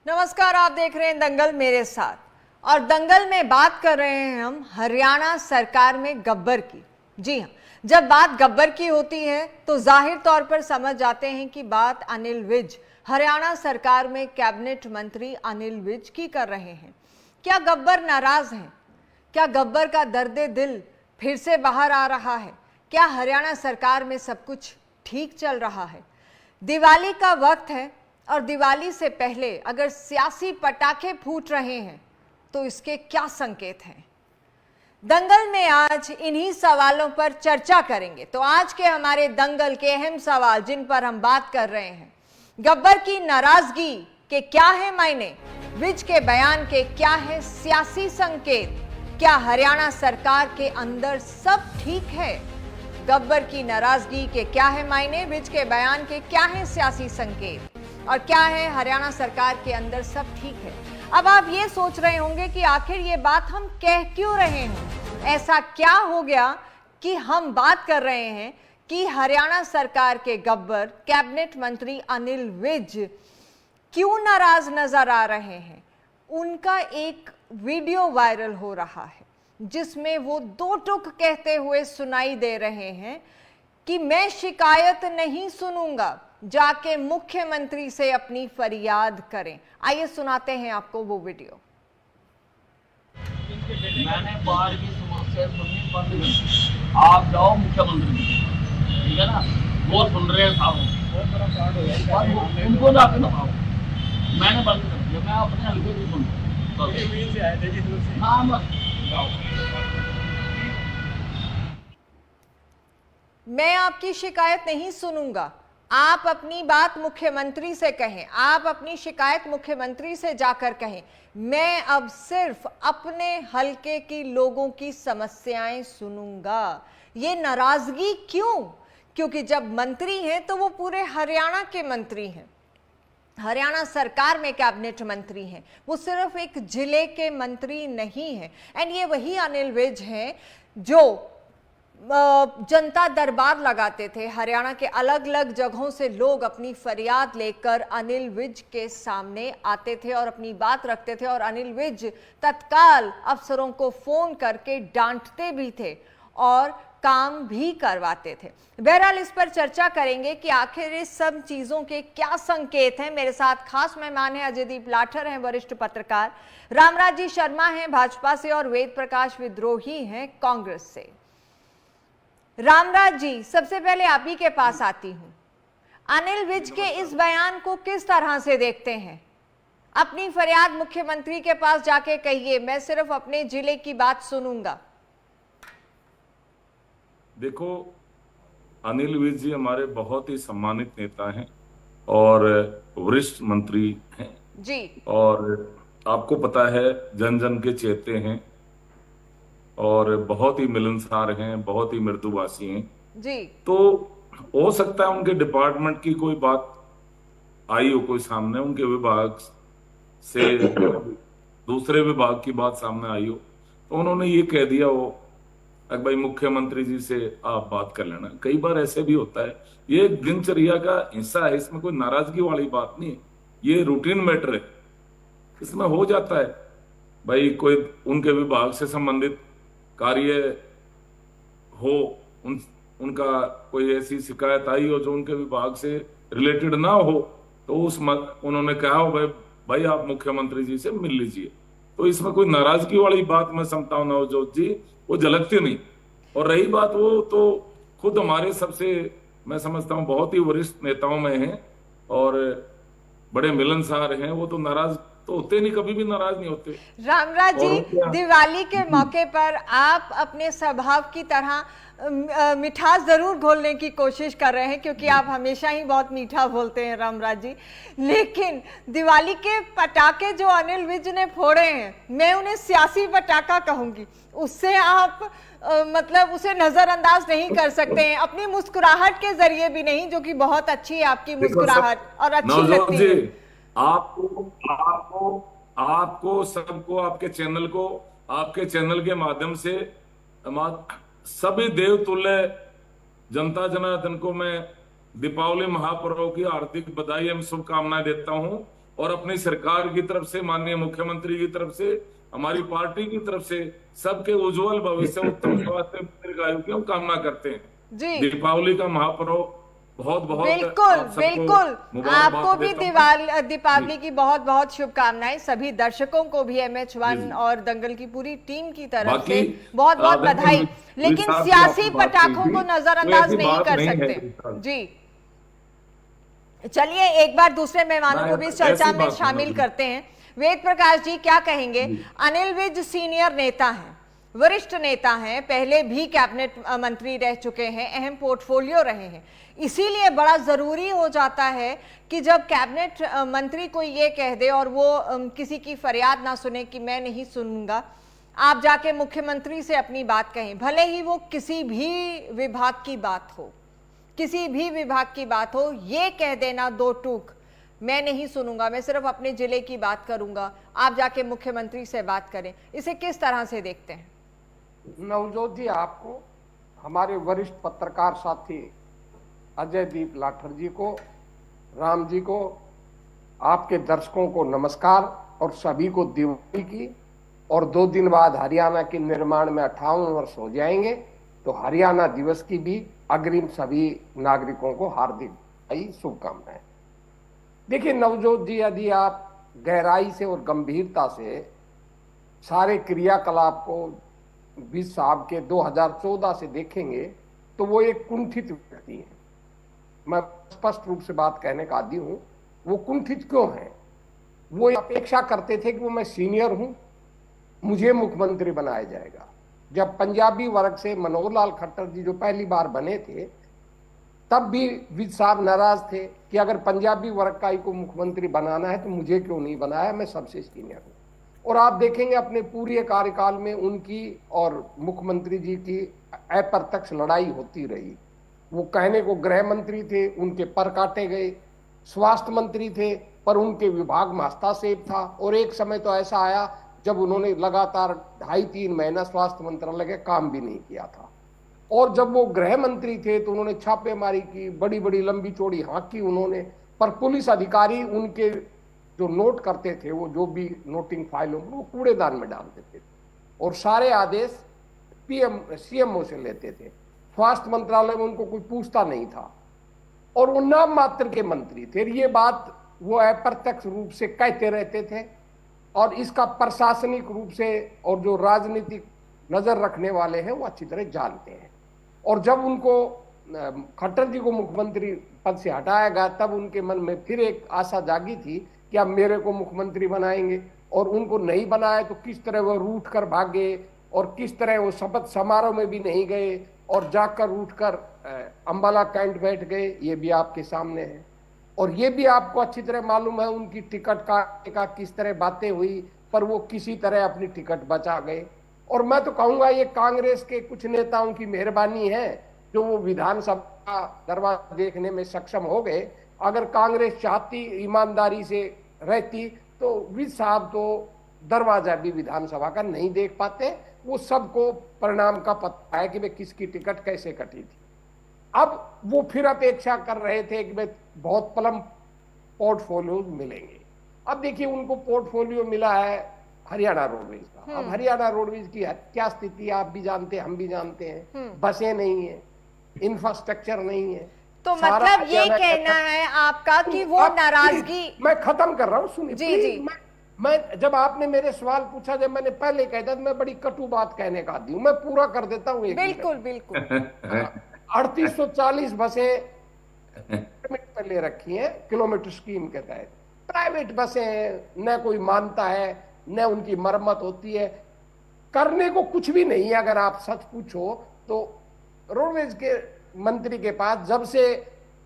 नमस्कार, आप देख रहे हैं दंगल मेरे साथ। और दंगल में बात कर रहे हैं हम हरियाणा सरकार में गब्बर की। जी हाँ, जब बात गब्बर की होती है तो जाहिर तौर पर समझ जाते हैं कि बात अनिल विज, हरियाणा सरकार में कैबिनेट मंत्री अनिल विज की कर रहे हैं। क्या गब्बर नाराज हैं? क्या गब्बर का दर्द दिल फिर से बाहर आ रहा है? क्या हरियाणा सरकार में सब कुछ ठीक चल रहा है? दिवाली का वक्त है और दिवाली से पहले अगर सियासी पटाखे फूट रहे हैं तो इसके क्या संकेत हैं? दंगल में आज इन्हीं सवालों पर चर्चा करेंगे। तो आज के हमारे दंगल के अहम सवाल जिन पर हम बात कर रहे हैं, गब्बर की नाराजगी के क्या है मायने, विज के बयान के क्या है सियासी संकेत, क्या हरियाणा सरकार के अंदर सब ठीक है? गब्बर की नाराजगी के क्या है मायने, विज के बयान के क्या है सियासी संकेत, और क्या है हरियाणा सरकार के अंदर सब ठीक है? अब आप ये सोच रहे होंगे कि आखिर ये बात हम कह क्यों रहे हैं, ऐसा क्या हो गया कि हम बात कर रहे हैं कि हरियाणा सरकार के गब्बर कैबिनेट मंत्री अनिल विज क्यों नाराज नजर आ रहे हैं। उनका एक वीडियो वायरल हो रहा है जिसमें वो दो टुक कहते हुए सुनाई दे रहे हैं कि मैं शिकायत नहीं सुनूंगा, जाके मुख्यमंत्री से अपनी फरियाद करें। आइए सुनाते हैं आपको वो वीडियो। मैंने बाढ़ की समस्या सुननी बंद कर दी। आप जाओ मुख्यमंत्री, ठीक है ना, वो सुन रहे हैं साहब, उनको जाके दबाओ। मैंने बंद कर दिया, मैं अपने हल्के की सुनता। हाँ बस मैं आपकी शिकायत नहीं सुनूंगा, आप अपनी बात मुख्यमंत्री से कहें, आप अपनी शिकायत मुख्यमंत्री से जाकर कहें। मैं अब सिर्फ अपने हलके की लोगों की समस्याएं सुनूंगा। ये नाराजगी क्यों? क्योंकि जब मंत्री हैं तो वो पूरे हरियाणा के मंत्री हैं, हरियाणा सरकार में कैबिनेट मंत्री हैं, वो सिर्फ एक जिले के मंत्री नहीं हैं। एंड ये वही अनिल विज हैं जो जनता दरबार लगाते थे। हरियाणा के अलग अलग जगहों से लोग अपनी फरियाद लेकर अनिल विज के सामने आते थे और अपनी बात रखते थे, और अनिल विज तत्काल अफसरों को फोन करके डांटते भी थे और काम भी करवाते थे। बहरहाल इस पर चर्चा करेंगे कि आखिर इस सब चीजों के क्या संकेत हैं। मेरे साथ खास मेहमान हैं अजयदीप लाठर हैं, वरिष्ठ पत्रकार, रामराजी शर्मा हैं भाजपा से, और वेद प्रकाश विद्रोही हैं कांग्रेस से। रामराज जी, सबसे पहले आप ही के पास आती हूं। अनिल विज के इस बयान को किस तरह से देखते हैं? अपनी फरियाद मुख्यमंत्री के पास जाके कहिए, मैं सिर्फ अपने जिले की बात सुनूंगा। देखो, अनिल विज जी हमारे बहुत ही सम्मानित नेता हैं और वरिष्ठ मंत्री हैं जी, और आपको पता है जन जन के चेते हैं और बहुत ही मिलनसार हैं, बहुत ही मृदुभाषी हैं जी। तो हो सकता है उनके डिपार्टमेंट की कोई बात आई हो कोई सामने, उनके विभाग से दूसरे विभाग की बात सामने आई हो, तो उन्होंने ये कह दिया हो अगर भाई मुख्यमंत्री जी से आप बात कर लेना। कई बार ऐसे भी होता है, ये दिनचर्या का हिस्सा है, इसमें कोई नाराजगी वाली बात नहीं है, ये रूटीन मैटर है, इसमें हो जाता है। भाई कोई उनके विभाग से संबंधित कार्य हो, उनका कोई ऐसी शिकायत आई हो जो उनके विभाग से रिलेटेड ना हो, तो उन्होंने कहा हो भाई आप मुख्यमंत्री जी से मिल लीजिए, तो इसमें कोई नाराजगी वाली बात मैं समझता हूं नवजोत जी, वो झलकती नहीं। और रही बात, वो तो खुद हमारे सबसे मैं समझता हूं बहुत ही वरिष्ठ नेताओं में हैं और बड़े मिलनसार हैं, वो तो नाराज तो होते नहीं, कभी भी नाराज नहीं होते। रामराज जी, दिवाली के मौके पर आप अपने स्वभाव की तरह मिठास जरूर घोलने की कोशिश कर रहे हैं, क्योंकि आप हमेशा ही बहुत मीठा बोलते हैं रामराज जी। लेकिन दिवाली के पटाखे जो अनिल विज ने फोड़े हैं, मैं उन्हें सियासी पटाखा कहूंगी, उससे आप मतलब उसे नजरअंदाज नहीं कर सकते हैं, अपनी मुस्कुराहट के जरिए भी नहीं, जो कि बहुत अच्छी है आपकी मुस्कुराहट और अच्छी लगती है। आपको सबको, आपके चैनल के माध्यम से सभी देवतुल्य जनता जनार्दन को मैं दीपावली महापर्व की हार्दिक बधाई एवं शुभकामनाएं देता हूं। और अपनी सरकार की तरफ से, माननीय मुख्यमंत्री की तरफ से, हमारी पार्टी की तरफ से सबके उज्जवल भविष्य, उत्तम स्वास्थ्य, दीर्घायु की हम कामना करते हैं। जी दीपावली का महापर्व बहुत बहुत बिल्कुल आप सबको बिल्कुल, मुबारकबाद आपको भी देता हूं। दीपावली की बहुत बहुत शुभकामनाएं, सभी दर्शकों को भी MH1 और दंगल की पूरी टीम की तरफ से बाकी बहुत बहुत देखो, बधाई। विशाल लेकिन की सियासी आपने बात पटाखों कही को थी, नजरअंदाज कोई ऐसी नहीं बात कर नहीं है सकते। विशाल। जी चलिए एक बार दूसरे मेहमानों को भी इस चर्चा ऐसी में बात शामिल नहीं। करते हैं। वेद प्रकाश जी क्या कहेंगे? अनिल विज सीनियर नेता हैं, वरिष्ठ नेता हैं, पहले भी कैबिनेट मंत्री रह चुके हैं, अहम पोर्टफोलियो रहे हैं, इसीलिए बड़ा जरूरी हो जाता है कि जब कैबिनेट मंत्री कोई ये कह दे और वो किसी की फरियाद ना सुने कि मैं नहीं सुनूंगा, आप जाके मुख्यमंत्री से अपनी बात कहें, भले ही वो किसी भी विभाग की बात हो, किसी भी विभाग की बात हो, ये कह देना दो टूक, मैं नहीं सुनूंगा, मैं सिर्फ अपने जिले की बात करूंगा, आप जाके मुख्यमंत्री से बात करें, इसे किस तरह से देखते हैं? नवजोत जी, आपको, हमारे वरिष्ठ पत्रकार साथी अजय दीप लाठर जी को, राम जी को, आपके दर्शकों को नमस्कार और सभी को दिवाली की। और 2 दिन बाद हरियाणा के निर्माण में 58 वर्ष हो जाएंगे, तो हरियाणा दिवस की भी अग्रिम सभी नागरिकों को हार्दिक शुभकामनाएं। देखिए नवजोत जी, यदि आप गहराई से और गंभीरता से सारे क्रियाकलाप को विज साहब के 2014 से देखेंगे तो वो एक कुंठित व्यक्ति है। मैं स्पष्ट रूप से बात कहने का आदी हूं। वो कुंठित क्यों है? वो अपेक्षा करते थे कि वो मैं सीनियर हूं, मुझे मुख्यमंत्री बनाया जाएगा। जब पंजाबी वर्ग से मनोहर लाल खट्टर जी जो पहली बार बने थे, तब भी विज साहब नाराज थे कि अगर पंजाबी वर्ग का ही को मुख्यमंत्री बनाना है तो मुझे क्यों नहीं बनाया, मैं सबसे सीनियर हूं। और आप देखेंगे अपने पूरे कार्यकाल में उनकी और मुख्यमंत्री जी की अप्रत्यक्ष लड़ाई होती रही। वो कहने को गृह मंत्री थे, उनके पर काटे गए, स्वास्थ्य मंत्री थे पर उनके विभाग में हस्तक्षेप था, और एक समय तो ऐसा आया जब उन्होंने लगातार 2.5-3 महीना स्वास्थ्य मंत्रालय के काम भी नहीं किया था। और जब वो गृह मंत्री थे तो उन्होंने छापेमारी की, बड़ी बड़ी लंबी चौड़ी हाँक की उन्होंने, पर पुलिस अधिकारी उनके जो नोट करते थे, वो जो भी नोटिंग फाइलों वो कूड़ेदान में डाल देते थे, और सारे आदेश CMO से लेते थे। स्वास्थ्य मंत्रालय में उनको कोई पूछता नहीं था, और वो नाम मात्र के मंत्री थे। ये बात वो अप्रत्यक्ष रूप से कहते रहते थे, और इसका प्रशासनिक रूप से और जो राजनीतिक नजर रखने वाले हैं वो अच्छी तरह जानते हैं। और जब उनको खट्टर जी को मुख्यमंत्री पद से हटाया गया, तब उनके मन में फिर एक आशा जागी थी कि अब मेरे को मुख्यमंत्री बनाएंगे, और उनको नहीं बनाया तो किस तरह वो रूठ कर भागे, और किस तरह वो शपथ समारोह में भी नहीं गए और जाकर उठकर अंबाला कैंट बैठ गए, ये भी आपके सामने है। और ये भी आपको अच्छी तरह मालूम है उनकी टिकट काटने का किस तरह बातें हुई, पर वो किसी तरह अपनी टिकट बचा गए। और मैं तो कहूंगा ये कांग्रेस के कुछ नेताओं की मेहरबानी है जो वो विधानसभा दरवाजा देखने में सक्षम हो गए। अगर कांग्रेस चाहती, ईमानदारी से रहती, तो विज साहब तो दरवाजा भी विधानसभा का नहीं देख पाते। वो सबको परिणाम का पता है कि वे किसकी टिकट कैसे कटी थी। अब वो फिर अपेक्षा कर रहे थे कि वे बहुत प्लम पोर्टफोलियो मिलेंगे। अब देखिए उनको पोर्टफोलियो मिला है हरियाणा रोडवेज का। अब हरियाणा रोडवेज की क्या स्थिति आप भी जानते हैं, हम भी जानते हैं। बसें नहीं है, इंफ्रास्ट्रक्चर नहीं है, तो मतलब ये कहना है आपका कि वो नाराजगी। मैं खत्म कर रहा हूँ, सुनिए जी जी। मैं जब आपने मेरे सवाल पूछा, जब मैंने पहले कह दिया, मैं बड़ी कटु बात कहने का आदी हूँ, मैं पूरा कर देता हूँ। बिल्कुल बिल्कुल 3840 बसें पे ले रखी हैं किलोमीटर स्कीम के तहत। प्राइवेट बसें हैं, न कोई मानता है न उनकी मरम्मत होती है, करने को कुछ भी नहीं है। अगर आप सच पूछो तो रोडवेज के मंत्री के पास जब से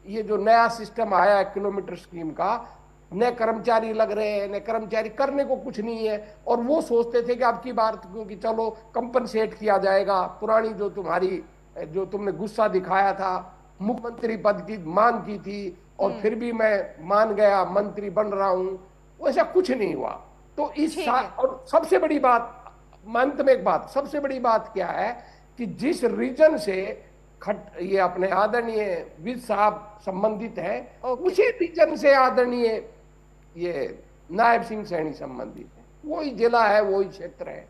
ये जो नया सिस्टम आया है किलोमीटर स्कीम का, न कर्मचारी लग रहे हैं, न कर्मचारी, करने को कुछ नहीं है। और वो सोचते थे कि अब की बार क्योंकि चलो कंपनसेट किया जाएगा, पुरानी जो तुमने गुस्सा दिखाया था, मुख्यमंत्री पद की मांग की थी और फिर भी मैं मान गया, मंत्री बन रहा हूं, वैसा कुछ नहीं हुआ। तो इस और सबसे बड़ी बात, अंत में एक बात, सबसे बड़ी बात क्या है कि जिस रीजन से ये अपने आदरणीय विज साहब संबंधित है, उसी रीजन से आदरणीय ये नायब सिंह सैनी संबंधित है, वही जिला है, वही क्षेत्र है।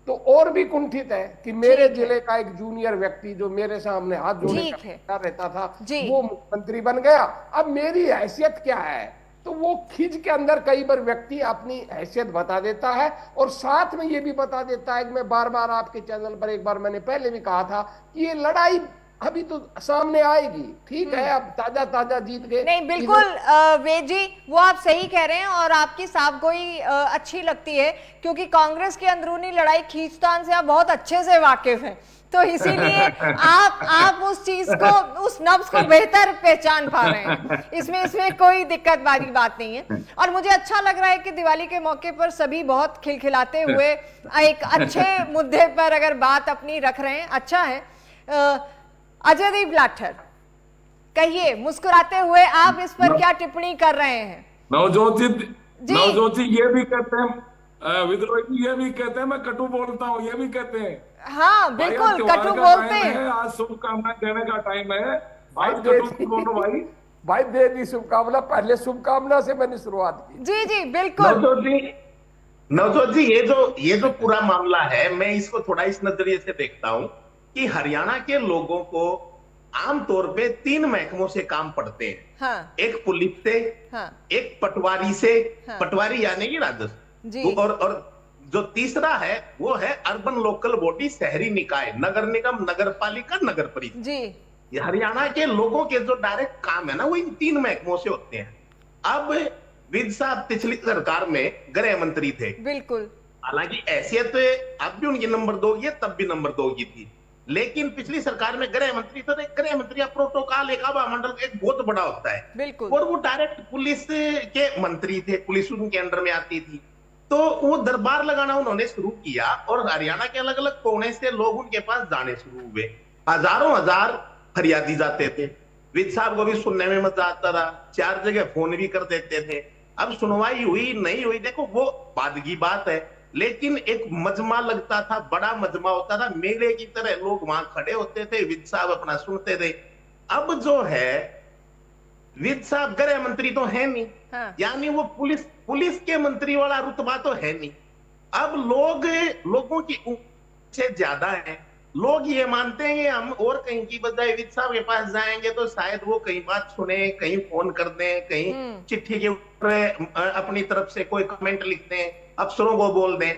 तो और भी कुंठित है कि मेरे जिले का एक जूनियर व्यक्ति जो मेरे सामने हाथ जोड़े ठीक है। कर रहता था, जी। वो मुख्यमंत्री बन गया। अब मेरी हैसियत क्या है? तो वो खिंच के अंदर कई बार व्यक्ति अपनी हैसियत बता देता है और साथ में ये भी बता देता है कि मैं बार बार आपके चैनल पर, एक बार मैंने पहले भी कहा था कि ये लड़ाई अभी तो सामने आएगी। ठीक है, अब ताजा ताजा जीत गए। नहीं, बिल्कुल वेद जी, वो आप सही कह रहे हैं और आपकी साफगोई अच्छी लगती है, क्योंकि कांग्रेस की अंदरूनी लड़ाई खींचतान से आप बहुत अच्छे से वाकिफ हैं, तो इसीलिए आप उस चीज को, उस नब्ज को बेहतर पहचान पा रहे हैं। इसमें कोई दिक्कत वाली बात नहीं है। और मुझे अच्छा लग रहा है कि दिवाली के मौके पर सभी बहुत खिलखिलाते हुए एक अच्छे मुद्दे पर अगर बात अपनी रख रहे हैं, अच्छा है। अजयदीप लाठर, कहिए, मुस्कुराते हुए आप इस पर क्या टिप्पणी कर रहे हैं? नवजोत जी ये भी कहते हैं, विद्रोही जी ये भी कहते हैं मैं कटु बोलता हूँ, ये भी कहते हैं। हाँ बिल्कुल, कटु बोलते हैं। आज शुभकामना कहने का टाइम है, भाई आज कटु बोलो भाई। भाई दे दी शुभकामना, पहले शुभकामना से मैंने शुरुआत की। जी जी बिल्कुल। नवजोत जी ये जो पूरा मामला है, मैं इसको थोड़ा इस नजरिए से देखता हूं कि हरियाणा के लोगों को आमतौर पे 3 महकमों से काम पड़ते हैं। हाँ। एक पुलिस से, हाँ। एक पटवारी से, हाँ। पटवारी यानी कि राजस्व, जी। और जो तीसरा है वो है अर्बन लोकल बॉडी, शहरी निकाय, नगर निगम, नगर पालिका, नगर परिषद। जी। ये हरियाणा के लोगों के जो डायरेक्ट काम है ना, वो इन 3 महकमों से होते हैं। अब विद साहब पिछली सरकार में गृह मंत्री थे, बिल्कुल। हालांकि हैसियत अब भी उनकी नंबर 2 की है, तब भी नंबर 2 की थी, लेकिन पिछली सरकार में गृह मंत्री थे। गृह मंत्री का प्रोटोकॉल एक आभा मंडल एक बहुत बड़ा होता है, बिल्कुल। और वो डायरेक्ट पुलिस के मंत्री थे, पुलिस उनके अंडर में आती थी। तो वो दरबार लगाना उन्होंने शुरू किया और हरियाणा के अलग अलग कोने से लोग उनके पास जाने शुरू हुए। हजारों हजार फरियादी जाते थे, विद साहब को भी सुनने में मजा आता था, 4 जगह फोन भी कर देते थे। अब सुनवाई हुई नहीं हुई, देखो वो बाद की बात है, लेकिन एक मजमा लगता था, बड़ा मजमा होता था, मेले की तरह लोग वहां खड़े होते थे, विद साहब अपना सुनते थे। अब जो है विद साहब गृह मंत्री तो है नहीं, हाँ। यानी वो पुलिस के मंत्री वाला रुतबा तो है नहीं। अब लोगों की से ज्यादा है, लोग ये मानते हैं कि हम और कहीं की बजाय विद साहब के पास जाएंगे तो शायद वो कहीं बात सुने, कहीं फोन कर दें, कहीं चिट्ठी के ऊपर अपनी तरफ से कोई कमेंट लिख दें, अफसरों को बोल दें।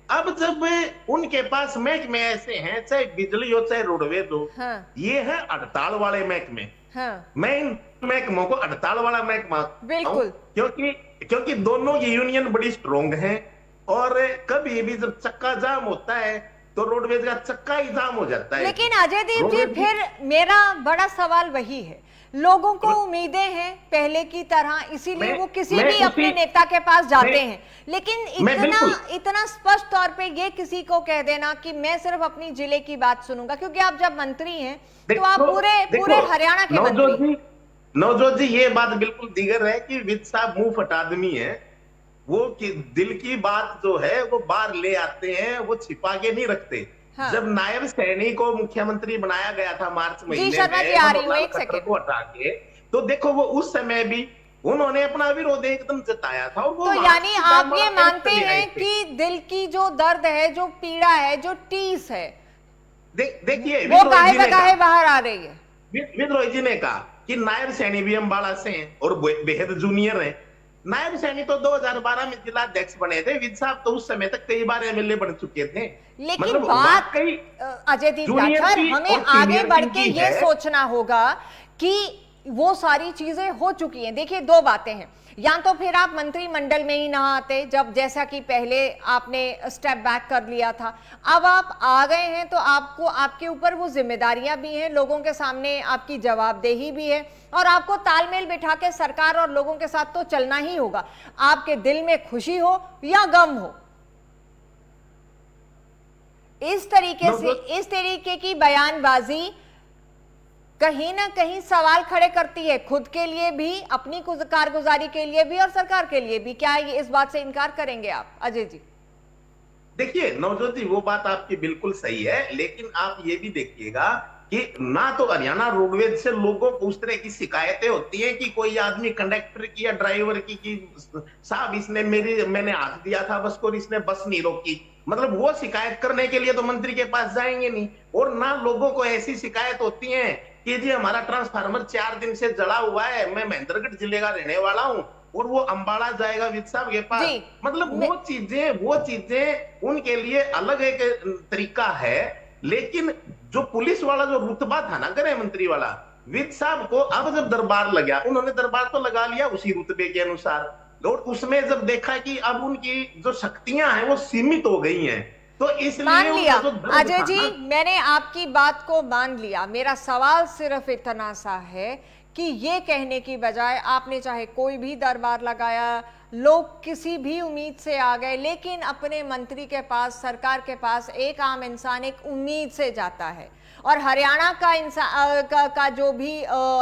अब जब उनके पास महकमे ऐसे हैं, चाहे बिजली हो चाहे रोडवेज हो, हाँ। ये है हड़ताल वाले महकमे। हाँ। मैं इन महकमों को हड़ताल वाला महकमा बिल्कुल, क्योंकि दोनों की यूनियन बड़ी स्ट्रोंग है, और कभी भी जब चक्का जाम होता है तो रोडवेज का चक्का ही जाम हो जाता है। लेकिन अजयदीप जी, फिर मेरा बड़ा सवाल वही है, लोगों को उम्मीदें हैं पहले की तरह, इसीलिए वो किसी भी अपने नेता के पास जाते हैं। लेकिन इतना स्पष्ट तौर पे ये किसी को कह देना कि मैं सिर्फ अपनी जिले की बात सुनूंगा, क्योंकि आप जब मंत्री हैं तो आप पूरे हरियाणा के मंत्री। नवजोत जी ये बात बिल्कुल दिगर है कि विद साहब मुंह फट आदमी है, वो दिल की बात जो है वो बाहर ले आते हैं, वो छिपा के नहीं रखते। हाँ। जब नायब सैनी को मुख्यमंत्री बनाया गया था मार्च महीने में, को हटा के, तो देखो वो उस समय भी उन्होंने अपना विरोध एकदम जताया था। और वो तो यानी आप ये मानते हैं कि दिल की जो दर्द है, जो पीड़ा है, जो टीस है, देखिए वो काहे बाहर आ रही है। विद्रोही जी ने कहा कि नायब सैनी भी अम्बाला से हैं और बेहद जूनियर हैं। नायब सैनी तो 2012 में जिला अध्यक्ष बने थे, विद साहब तो उस समय तक कई बार एमएलए बन चुके थे। लेकिन मतलब बात अजयदीप लाठर, हमें आगे बढ़ के ये सोचना होगा कि वो सारी चीजें हो चुकी हैं। देखिए 2 बातें हैं, या तो फिर आप मंत्रिमंडल में ही ना आते, जब जैसा कि पहले आपने स्टेप बैक कर लिया था, अब आप आ गए हैं तो आपको, आपके ऊपर वो जिम्मेदारियां भी हैं, लोगों के सामने आपकी जवाबदेही भी है, और आपको तालमेल बिठा के सरकार और लोगों के साथ तो चलना ही होगा, आपके दिल में खुशी हो या गम हो। इस तरीके की बयानबाजी कहीं ना कहीं सवाल खड़े करती है, खुद के लिए भी, अपनी कारगुजारी के लिए भी और सरकार के लिए भी। क्या ये इस बात से इनकार करेंगे आप अजय जी? देखिए नवजोत जी, वो बात आपकी बिल्कुल सही है, लेकिन आप ये भी देखिएगा कि ना तो हरियाणा रोडवेज से लोगों को उस तरह की शिकायतें होती हैं कि कोई आदमी कंडक्टर की या ड्राइवर की कि साहब इसने मैंने हाथ दिया था बस को और इसने बस नहीं रोकी, मतलब वो शिकायत करने के लिए तो मंत्री के पास जाएंगे नहीं। और ना लोगों को ऐसी शिकायत होती है कि जी हमारा ट्रांसफार्मर 4 दिन से जला हुआ है, मैं महेंद्रगढ़ जिले का रहने वाला हूं और वो अंबाला जाएगा विद साहब के पास। मतलब वो चीजें उनके लिए अलग एक तरीका है। लेकिन जो पुलिस वाला जो रुतबा था ना गृह मंत्री वाला, विद साहब को अब जब दरबार लगा, उन्होंने दरबार तो लगा लिया उसी रुतबे के अनुसार, और उसमें जब देखा कि अब उनकी जो शक्तियां हैं वो सीमित हो गई हैं, तो इसलिए मान लिया अजय जी, ना, मैंने आपकी बात को मान लिया। मेरा सवाल सिर्फ इतना सा है कि ये कहने की बजाय आपने चाहे कोई भी दरबार लगाया, लोग किसी भी उम्मीद से आ गए, लेकिन अपने मंत्री के पास, सरकार के पास एक आम इंसान एक उम्मीद से जाता है। और हरियाणा का इंसान का जो भी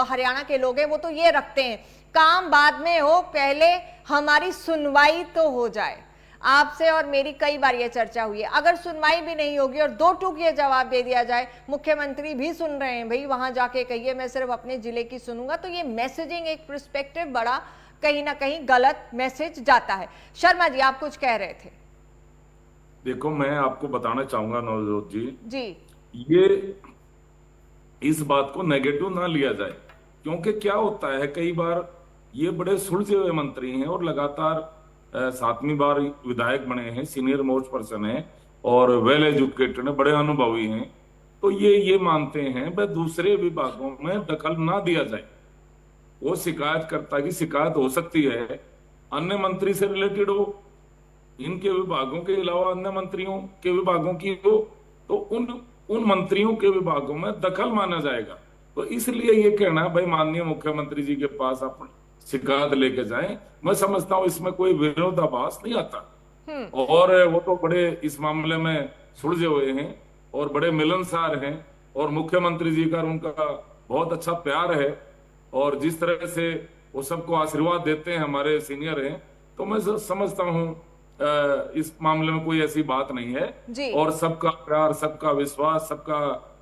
हरियाणा के लोग हैं वो तो ये रखते हैं, काम बाद में हो, पहले हमारी सुनवाई तो हो जाए। आपसे और मेरी कई बार ये चर्चा हुई है, अगर सुनवाई भी नहीं होगी और दो टूक ये जवाब दे दिया जाए, मुख्यमंत्री भी सुन रहे हैं भाई वहां जाके कहिए मैं सिर्फ अपने जिले की सुनूंगा, तो ये मैसेजिंग एक पर्सपेक्टिव बड़ा कहीं ना कहीं गलत मैसेज जाता है। शर्मा जी आप कुछ कह रहे थे। देखो मैं आपको बताना चाहूंगा नवजोत जी, ये इस बात को नेगेटिव ना लिया जाए, क्योंकि क्या होता है कई बार ये बड़े सुलझे हुए मंत्री हैं और लगातार 7वीं बार विधायक बने हैं, सीनियर मोस्ट पर्सन है और वेल एजुकेटेड है, बड़े अनुभवी हैं, तो ये मानते हैं वह दूसरे विभागों में दखल ना दिया जाए। वो शिकायतकर्ता की शिकायत हो सकती है अन्य मंत्री से रिलेटेड हो, इनके विभागों के अलावा अन्य मंत्रियों के विभागों की हो, तो उन मंत्रियों के विभागों में दखल माना जाएगा। तो इसलिए ये कहना भाई माननीय मुख्यमंत्री जी के पास अपनी शिकायत लेके जाएं, मैं समझता हूं इसमें कोई विरोधाभास नहीं आता। और वो तो बड़े इस मामले में सुलझे हुए हैं और बड़े मिलनसार हैं और मुख्यमंत्री जी का उनका बहुत अच्छा प्यार है और जिस तरह से वो सबको आशीर्वाद देते हैं, हमारे सीनियर हैं, तो मैं समझता हूं इस मामले में कोई ऐसी बात नहीं है। और सबका प्यार, सबका विश्वास, सबका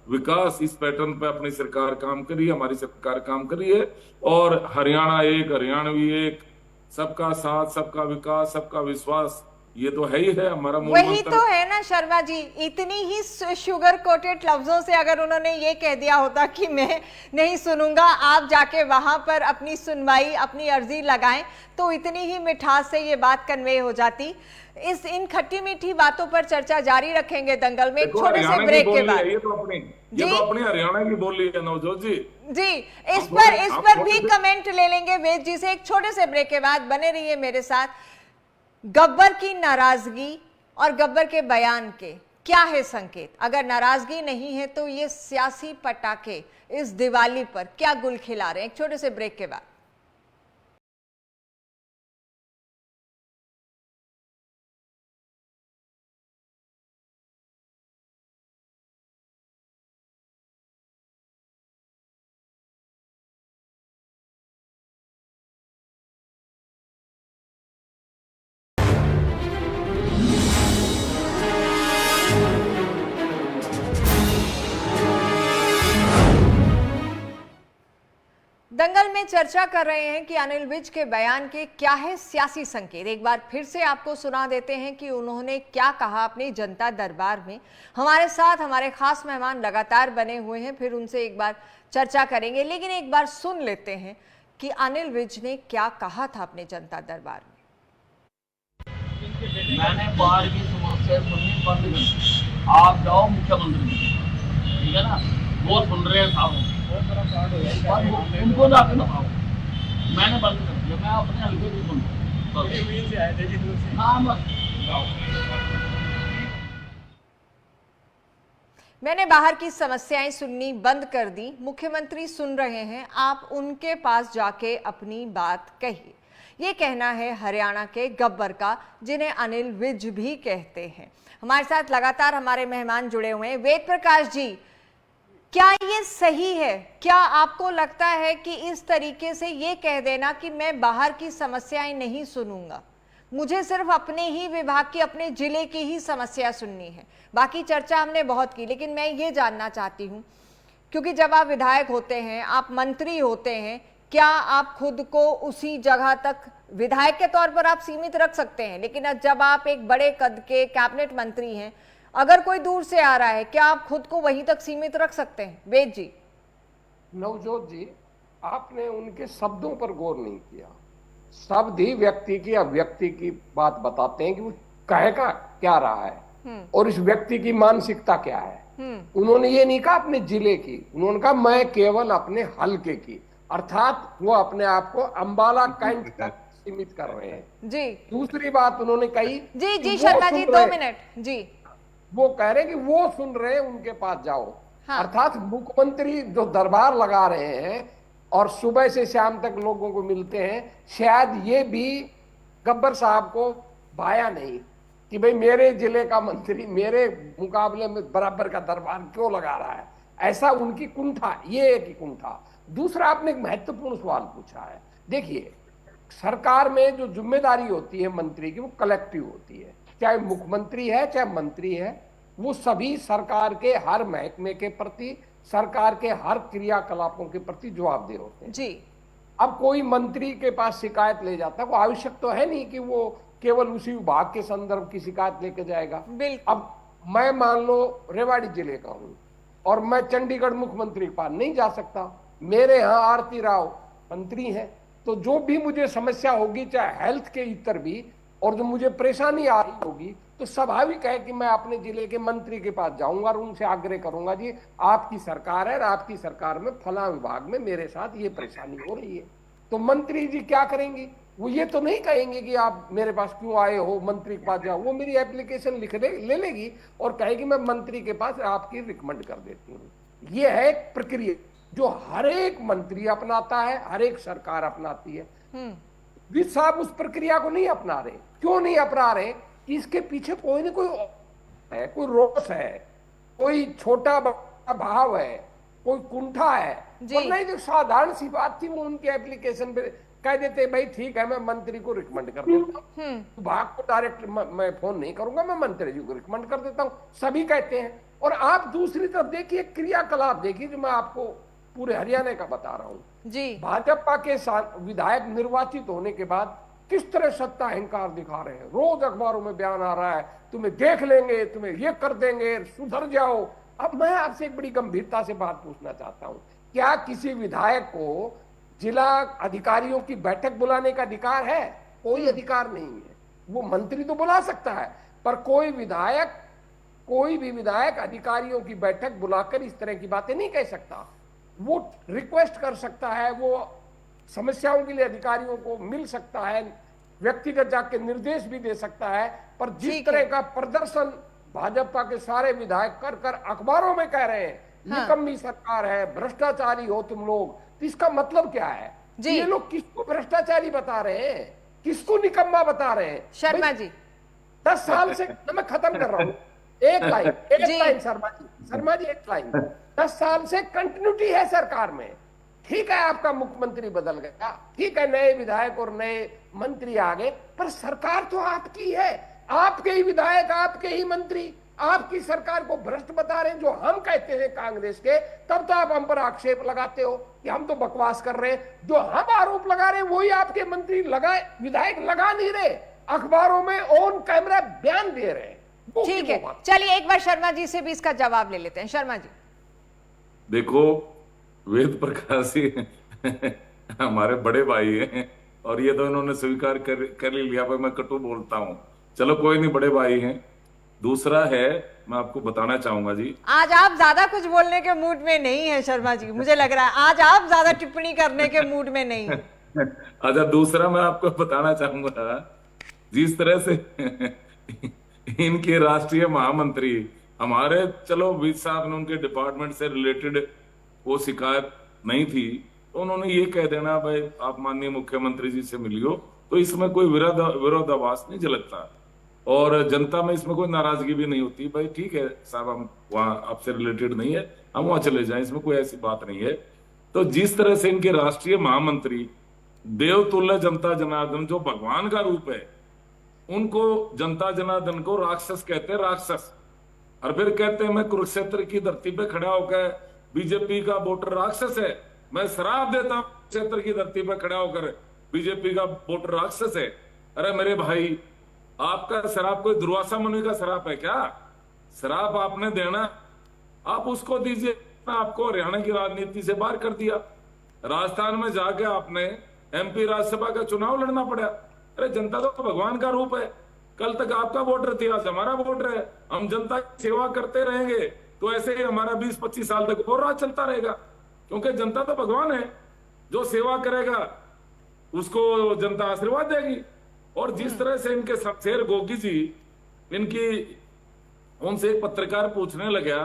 विकास, इस पैटर्न पे अपनी सरकार काम करी है, हमारी सरकार काम करी है। और हरियाणा एक, हरियाणवी एक, सबका साथ, सबका विकास, सबका विश्वास, ये तो है ही है हमारा मूल वही मंत्र। तो है ना शर्मा जी, इतनी ही शुगर कोटेड लफ्जों से अगर उन्होंने ये कह दिया होता कि मैं नहीं सुनूंगा, आप जाके वहां पर अपनी सुनवाई, अपनी अर्जी लगाएं, तो इतनी ही मिठास से ये बात कन्वे हो जाती। इन खट्टी मीठी बातों पर चर्चा जारी रखेंगे दंगल में, एक छोटे से ब्रेक के बाद। ये तो अपनी हरियाणा की बोली है नवजोत जी। जी, इस पर भी कमेंट ले लेंगे वेद जी से एक छोटे से ब्रेक के बाद। बने रहिए मेरे साथ। गब्बर की नाराजगी और गब्बर के बयान के क्या है संकेत? अगर नाराजगी नहीं है तो ये सियासी पटाखे इस दिवाली पर क्या गुल खिला रहे हैं? एक छोटे से ब्रेक के बाद। दंगल में चर्चा कर रहे हैं कि अनिल विज के बयान के क्या है सियासी संकेत। एक बार फिर से आपको सुना देते हैं कि उन्होंने क्या कहा अपनी जनता दरबार में। हमारे साथ हमारे खास मेहमान लगातार बने हुए हैं, फिर उनसे एक बार चर्चा करेंगे, लेकिन एक बार सुन लेते हैं कि अनिल विज ने क्या कहा था अपने जनता दरबार में। मैंने बाढ़ की समस्या सुननी बंद कर दी। आप जाओ मुख्यमंत्री, ठीक है ना, वो सुन रहे हैं साहब, उनको जाके दबाओ। मैंने बंद कर दिया, मैं अपने हल्के की सुनता हूँ। मैंने बाहर की समस्याएं सुननी बंद कर दी, मुख्यमंत्री सुन रहे हैं, आप उनके पास जाके अपनी बात कहिए। ये कहना है हरियाणा के गब्बर का, जिन्हें अनिल विज भी कहते हैं। हमारे साथ लगातार हमारे मेहमान जुड़े हुए हैं। वेद प्रकाश जी, क्या ये सही है? क्या आपको लगता है कि इस तरीके से ये कह देना कि मैं बाहर की समस्याएं नहीं सुनूंगा, मुझे सिर्फ अपने ही विभाग की, अपने जिले की ही समस्या सुननी है, बाकी चर्चा हमने बहुत की, लेकिन मैं ये जानना चाहती हूं क्योंकि जब आप विधायक होते हैं, आप मंत्री होते हैं, क्या आप खुद को उसी जगह तक विधायक के तौर पर आप सीमित रख सकते हैं, लेकिन जब आप एक बड़े कद के कैबिनेट मंत्री हैं, अगर कोई दूर से आ रहा है, क्या आप खुद को वहीं तक सीमित रख सकते हैं? वेद जी। नवजोत जी, आपने उनके शब्दों पर गौर नहीं किया। शब्द ही व्यक्ति की अभिव्यक्ति की बात बताते हैं कि वो कहेगा क्या रहा है और इस व्यक्ति की मानसिकता क्या है। उन्होंने ये नहीं कहा अपने जिले की, उन्होंने कहा मैं केवल अपने हलके की, अर्थात वो अपने आप को अंबाला कैंट तक सीमित कर रहे हैं जी। दूसरी बात उन्होंने कही जी शर्मा जी 2 मिनट जी। वो कह रहे हैं कि वो सुन रहे हैं, उनके पास जाओ। हाँ। अर्थात मुख्यमंत्री जो दरबार लगा रहे हैं और सुबह से शाम तक लोगों को मिलते हैं, शायद ये भी गब्बर साहब को भाया नहीं कि भाई मेरे जिले का मंत्री मेरे मुकाबले में बराबर का दरबार क्यों लगा रहा है। ऐसा उनकी कुंठा, ये एक ही कुंठा। दूसरा, आपने एक महत्वपूर्ण सवाल पूछा है। देखिए, सरकार में जो जिम्मेदारी होती है मंत्री की, वो कलेक्टिव होती है। चाहे मुख्यमंत्री है चाहे मंत्री है, वो सभी सरकार के हर महकमे के प्रति, सरकार के हर क्रियाकलापों के प्रति जवाबदेह होते हैं जी। अब कोई मंत्री के पास शिकायत ले जाता है, वो आवश्यक तो है नहीं कि वो केवल उसी विभाग के संदर्भ की शिकायत लेके जाएगा। अब मैं मान लो रेवाड़ी जिले का हूं और मैं चंडीगढ़ मुख्यमंत्री के पास नहीं जा सकता। मेरे यहाँ आरती राव मंत्री हैं, तो जो भी मुझे समस्या होगी, चाहे हेल्थ के इतर भी, और जो मुझे परेशानी आ रही होगी, तो स्वाभाविक है कि मैं अपने जिले के मंत्री के पास जाऊंगा और उनसे आग्रह करूंगा, जी आपकी सरकार है और आपकी सरकार में फला विभाग में मेरे साथ ये परेशानी हो रही है। तो मंत्री जी क्या करेंगे? वो ये तो नहीं कहेंगे कि आप मेरे पास क्यों आए हो, मंत्री के पास जाओ। वो मेरी एप्लीकेशन ले लेगी और कहेगी मैं मंत्री के पास आपकी रिकमेंड कर देती हूँ। ये है एक प्रक्रिया जो हर एक मंत्री अपनाता है, हर एक सरकार अपनाती है। विज साहब उस प्रक्रिया को नहीं अपना रहे। क्यों नहीं अपना रहे? कि इसके पीछे कोई ना कोई है, कोई रोष है, कोई छोटा भाव है, कोई कुंठा है। नहीं तो साधारण सी बात थी, वो उनके एप्लीकेशन पे कह देते भाई ठीक है मैं मंत्री को रिकमेंड कर देता हूँ, विभाग को डायरेक्ट मैं फोन नहीं करूंगा, मैं मंत्री जी को रिकमेंड कर देता हूँ, सभी कहते हैं। और आप दूसरी तरफ देखिए, क्रियाकलाप देखिए जो मैं आपको पूरे हरियाणा का बता रहा हूँ जी। भाजपा के विधायक निर्वाचित होने के बाद किस तरह सत्ता अहंकार दिखा रहे हैं। रोज अखबारों में बयान आ रहा है, तुम्हें देख लेंगे, तुम्हें ये कर देंगे, सुधर जाओ। अब मैं आपसे एक बड़ी गंभीरता से बात पूछना चाहता हूं, क्या किसी विधायक को जिला अधिकारियों की बैठक बुलाने का अधिकार है? कोई अधिकार नहीं है। वो मंत्री तो बुला सकता है, पर कोई भी विधायक अधिकारियों की बैठक बुलाकर इस तरह की बातें नहीं कह सकता। वो रिक्वेस्ट कर सकता है, वो समस्याओं के लिए अधिकारियों को मिल सकता है, व्यक्तिगत जाके निर्देश भी दे सकता है। पर जिस तरह का प्रदर्शन भाजपा के सारे विधायक कर अखबारों में कह रहे हैं, निकम्मी सरकार है, भ्रष्टाचारी हो तुम लोग, तो इसका मतलब क्या है? ये लोग किसको भ्रष्टाचारी बता रहे हैं, किसको निकम्मा बता रहे हैं? शर्मा जी 10 साल से मैं खत्म कर रहा हूँ, एक लाइन शर्मा जी एक लाइन। 10 साल से कंटिन्यूटी है सरकार में। ठीक है आपका मुख्यमंत्री बदल गया, ठीक है नए विधायक और नए मंत्री आ गए, पर सरकार तो आपकी है, आपके ही विधायक, आपके ही मंत्री आपकी सरकार को भ्रष्ट बता रहे हैं। जो हम कहते हैं कांग्रेस के, तब तो आप हम पर आक्षेप लगाते हो कि हम तो बकवास कर रहे हैं। जो हम आरोप लगा रहे हैं वही आपके मंत्री विधायक लगा नहीं रहे, अखबारों में ऑन कैमरा बयान दे रहे हैं। ठीक है, चलिए एक बार शर्मा जी से भी इसका जवाब ले लेते हैं। शर्मा जी देखो, वेद प्रकाश जी हमारे बड़े भाई हैं और ये तो इन्होंने स्वीकार कर ही लिया, मैं कटु बोलता हूं। चलो कोई नहीं, बड़े भाई हैं। दूसरा है, मैं आपको बताना चाहूंगा जी, आज आप ज्यादा कुछ बोलने के मूड में नहीं है शर्मा जी, मुझे लग रहा है आज आप ज्यादा टिप्पणी करने के मूड में नहीं है। अच्छा, दूसरा मैं आपको बताना चाहूंगा, जिस तरह से इनके राष्ट्रीय महामंत्री हमारे, चलो विज साहब ने उनके डिपार्टमेंट से रिलेटेड वो शिकायत नहीं थी, तो उन्होंने ये कह देना भाई आप माननीय मुख्यमंत्री जी से मिलियो, तो इसमें कोई विरोधाभास नहीं झलकता और जनता में इसमें कोई नाराजगी भी नहीं होती। भाई ठीक है साहब, हम वहां आपसे रिलेटेड नहीं है, हम वहां चले जाएं, इसमें कोई ऐसी बात नहीं है। तो जिस तरह से इनके राष्ट्रीय महामंत्री देवतुल्य जनता जनार्दन, जो भगवान का रूप है, उनको जनता जनार्दन को राक्षस कहते हैं, राक्षस। और फिर कहते हैं मैं कुरुक्षेत्र की धरती पे खड़ा होकर बीजेपी का वोटर राक्षस है। मैं शराब देता हूं क्षेत्र की धरती पर खड़ा होकर, बीजेपी का वोटर राक्षस है। अरे मेरे भाई, आपका शराब कोई दुर्वासा मुनि का शराब है क्या? शराब आपने देना, आप उसको दीजिए। आपको हरियाणा की राजनीति से बाहर कर दिया। राजस्थान में जाके आपने MP राज्यसभा का चुनाव लड़ना पड़ा। अरे जनता तो भगवान का रूप है। कल तक आपका वोटर थी, आज हमारा वोटर है। हम जनता की सेवा करते रहेंगे तो ऐसे ही हमारा 20-25 साल तक और राज चलता रहेगा, क्योंकि जनता तो भगवान है। जो सेवा करेगा उसको जनता आशीर्वाद देगी। और जिस तरह से इनके शमशेर गोगी जी, उनसे एक पत्रकार पूछने लगा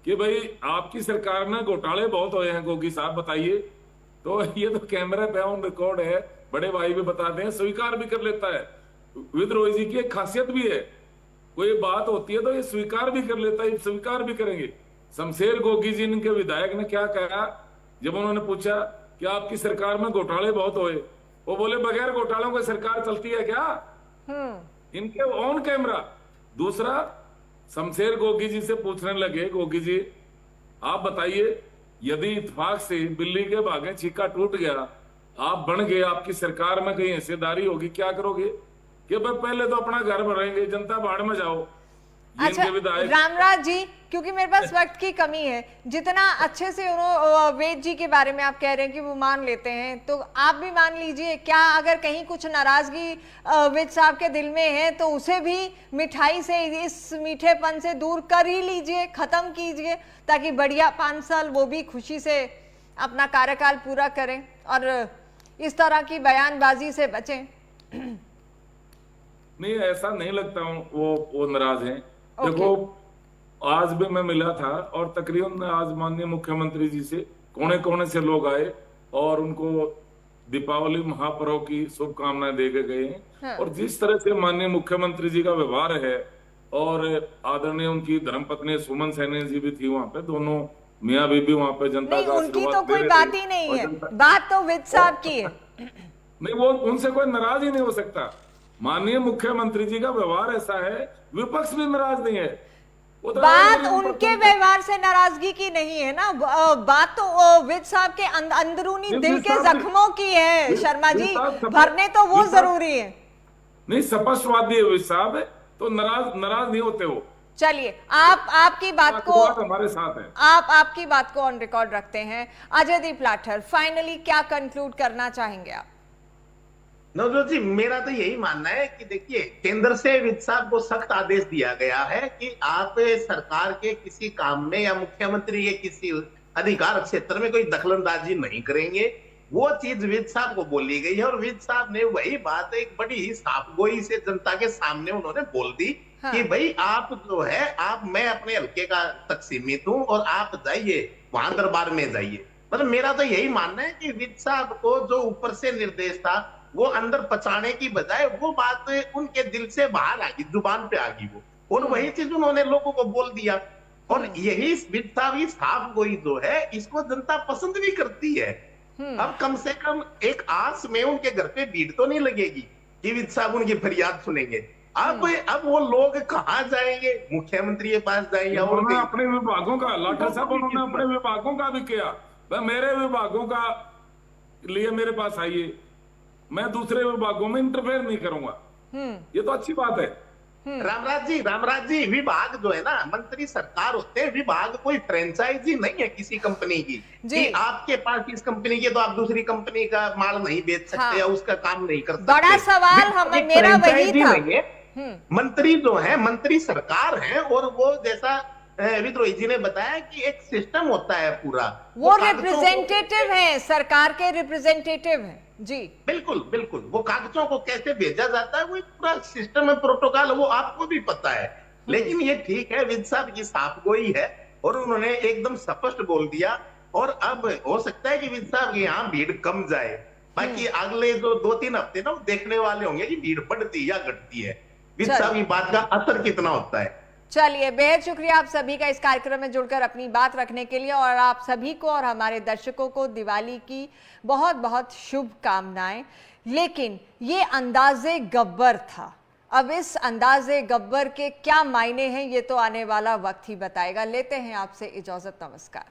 कि भाई आपकी सरकार में घोटाले बहुत हुए हैं गोगी साहब, बताइए। तो ये तो कैमरे पे ऑन रिकॉर्ड है, बड़े भाई भी बताते हैं, स्वीकार भी कर लेता है। विद्रोही जी की एक खासियत भी है, कोई बात होती है तो ये स्वीकार भी कर लेता है, स्वीकार भी करेंगे। शमशेर गोगी जी इनके विधायक ने क्या कहा जब उन्होंने पूछा कि आपकी सरकार में घोटाले बहुत हुए, वो बोले बगैर घोटालों की सरकार चलती है क्या? इनके ऑन कैमरा। दूसरा, शमशेर गोगी जी से पूछने लगे, गोगी जी आप बताइए, यदि इत्तेफाक से बिल्ली के भागे छीका टूट गया, आप बन गए, आपकी सरकार में कहीं हिस्सेदारी होगी, क्या करोगे? कि भाई पहले तो अपना घर बनाएंगे, जनता बाढ़ में जाओ। अच्छा रामराज जी, क्योंकि मेरे पास वक्त की कमी है, जितना अच्छे से वेद जी के बारे में आप कह रहे हैं कि वो मान लेते हैं, तो आप भी मान लीजिए। क्या अगर कहीं कुछ नाराजगी वेद साहब के दिल में है तो उसे भी मिठाई से, इस मीठेपन से दूर कर ही लीजिए, खत्म कीजिए, ताकि बढ़िया 5 साल वो भी खुशी से अपना कार्यकाल पूरा करें और इस तरह की बयानबाजी से बचें। नहीं, ऐसा नहीं लगता हूं वो नाराज हैं। देखो, आज भी मैं मिला था और तकरीबन आज माननीय मुख्यमंत्री जी से कोने कोने से लोग आए और उनको दीपावली महापर्व की शुभकामनाएं दे के गए हैं। हाँ। और जिस तरह से माननीय मुख्यमंत्री जी का व्यवहार है, और आदरणीय उनकी धर्मपत्नी सुमन सैनी जी भी थी वहां पे, दोनों मियाँ बीबी वहां पे जनता का उनकी तो कोई बात ही नहीं है, बात तो वेद साहब की है। नहीं, वो उनसे कोई नाराज ही नहीं हो सकता। माननीय मुख्यमंत्री जी का व्यवहार ऐसा है, विपक्ष भी नाराज नहीं है। बात उनके व्यवहार से नाराजगी की नहीं है ना, बात तो वेद साहब के अंदरूनी दिल के जख्मों की है। शर्मा जी, भरने तो वो जरूरी है। नहीं, स्पष्टवादी है वेद साहब, तो नाराज नहीं होते हो। चलिए, आपकी बात को हमारे साथ है, आपकी बात को ऑन रिकॉर्ड रखते हैं। अजयदीप लाठर, फाइनली क्या कंक्लूड करना चाहेंगे आप? नवजोत जी, मेरा तो यही मानना है कि देखिए, केंद्र से वित्त साहब को सख्त आदेश दिया गया है कि आप सरकार के किसी काम में या मुख्यमंत्री के किसी अधिकार क्षेत्र में कोई दखलंदाजी नहीं करेंगे। वो चीज वित्त साहब को बोली गई है और वित्त साहब ने वही बात एक बड़ी ही साफगोई से जनता के सामने उन्होंने बोल दी। हाँ। कि भाई आप जो है, मैं अपने हल्के का तक सीमित हूं और आप जाइए वहां दरबार में जाइए। मतलब मेरा तो यही मानना है कि वित्त साहब को जो ऊपर से निर्देश था वो अंदर पचाने की बजाय वो बात उनके दिल से बाहर आ गई, जुबान पे आ गई वो, और वही चीज उन्होंने लोगों को बोल दिया। और यही वित्त साहब साफ गोई जो है, इसको जनता पसंद भी करती है। अब कम से कम एक आस में उनके घर पे भीड़ तो नहीं लगेगी कि वित्त साहब उनकी फरियाद सुनेंगे। अब वो लोग कहाँ जाएंगे? मुख्यमंत्री के पास जाएंगे। उन्होंने अपने विभागों का, लाठर साहब उन्होंने अपने विभागों का भी किया, मेरे विभागों का लिए मेरे पास आइए, मैं दूसरे विभागों में इंटरफेयर नहीं करूंगा। ये तो अच्छी बात है। रामराज जी, विभाग जो है ना, मंत्री सरकार होते हैं, विभाग कोई फ्रेंचाइजी नहीं है किसी कंपनी की कि आपके पास इस कंपनी की तो आप दूसरी कंपनी का माल नहीं बेच सकते। हाँ। या उसका काम नहीं कर सकते। बड़ा सवाल मेरा वही था। मंत्री जो है, मंत्री सरकार है, और वो जैसा विद्रोही जी ने बताया कि एक सिस्टम होता है पूरा, वो रिप्रेजेंटेटिव है, सरकार के रिप्रेजेंटेटिव है जी। बिल्कुल बिल्कुल, वो कागजों को कैसे भेजा जाता है वो पूरा सिस्टम है, प्रोटोकॉल, वो आपको भी पता है। लेकिन ये ठीक है, विद साहब की साफगोई है और उन्होंने एकदम स्पष्ट बोल दिया। और अब हो सकता है कि विद साहब के यहाँ भीड़ कम जाए, बाकी अगले जो 2-3 हफ्ते ना देखने वाले होंगे कि भीड़ बढ़ती या घटती है, विद साहब की बात का असर कितना होता है। चलिए, बेहद शुक्रिया आप सभी का इस कार्यक्रम में जुड़कर अपनी बात रखने के लिए, और आप सभी को और हमारे दर्शकों को दिवाली की बहुत बहुत शुभकामनाएं। लेकिन ये अंदाजे गब्बर था, अब इस अंदाजे गब्बर के क्या मायने हैं ये तो आने वाला वक्त ही बताएगा। लेते हैं आपसे इजाजत, नमस्कार।